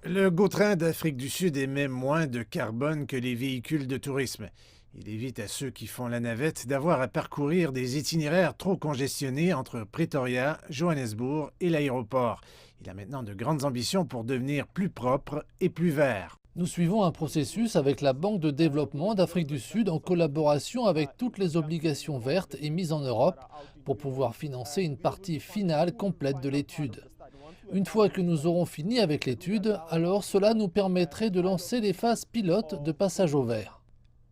Le GO-Train d'Afrique du Sud émet moins de carbone que les véhicules de tourisme. Il évite à ceux qui font la navette d'avoir à parcourir des itinéraires trop congestionnés entre Pretoria, Johannesburg et l'aéroport. Il a maintenant de grandes ambitions pour devenir plus propre et plus vert. Nous suivons un processus avec la Banque de développement d'Afrique du Sud en collaboration avec toutes les obligations vertes émises en Europe pour pouvoir financer une partie finale complète de l'étude. Une fois que nous aurons fini avec l'étude, alors cela nous permettrait de lancer les phases pilotes de passage au vert.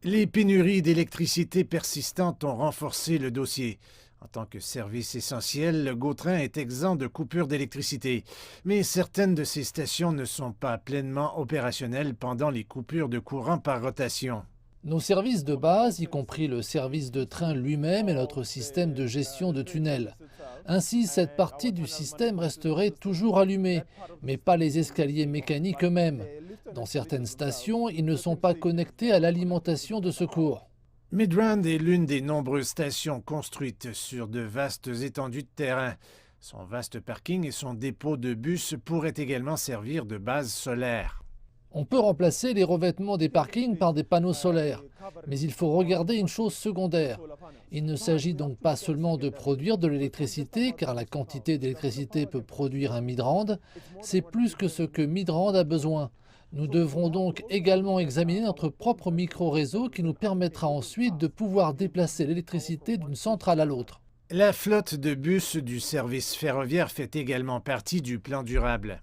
Les pénuries d'électricité persistantes ont renforcé le dossier. En tant que service essentiel, le GO-Train est exempt de coupures d'électricité. Mais certaines de ces stations ne sont pas pleinement opérationnelles pendant les coupures de courant par rotation. Nos services de base, y compris le service de train lui-même et notre système de gestion de tunnels. Ainsi, cette partie du système resterait toujours allumée, mais pas les escaliers mécaniques eux-mêmes. Dans certaines stations, ils ne sont pas connectés à l'alimentation de secours. Midrand est l'une des nombreuses stations construites sur de vastes étendues de terrain. Son vaste parking et son dépôt de bus pourraient également servir de base solaire. On peut remplacer les revêtements des parkings par des panneaux solaires, mais il faut regarder une chose secondaire. Il ne s'agit donc pas seulement de produire de l'électricité, car la quantité d'électricité peut produire un Midrand, c'est plus que ce que Midrand a besoin. Nous devrons donc également examiner notre propre micro-réseau qui nous permettra ensuite de pouvoir déplacer l'électricité d'une centrale à l'autre. La flotte de bus du service ferroviaire fait également partie du plan durable.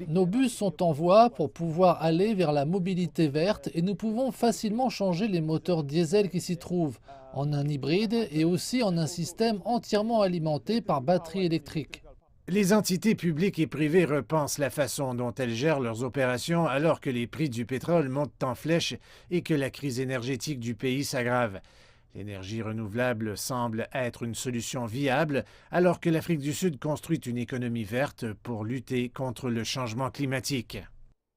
Nos bus sont en voie pour pouvoir aller vers la mobilité verte et nous pouvons facilement changer les moteurs diesel qui s'y trouvent en un hybride et aussi en un système entièrement alimenté par batterie électrique. Les entités publiques et privées repensent la façon dont elles gèrent leurs opérations alors que les prix du pétrole montent en flèche et que la crise énergétique du pays s'aggrave. L'énergie renouvelable semble être une solution viable alors que l'Afrique du Sud construit une économie verte pour lutter contre le changement climatique.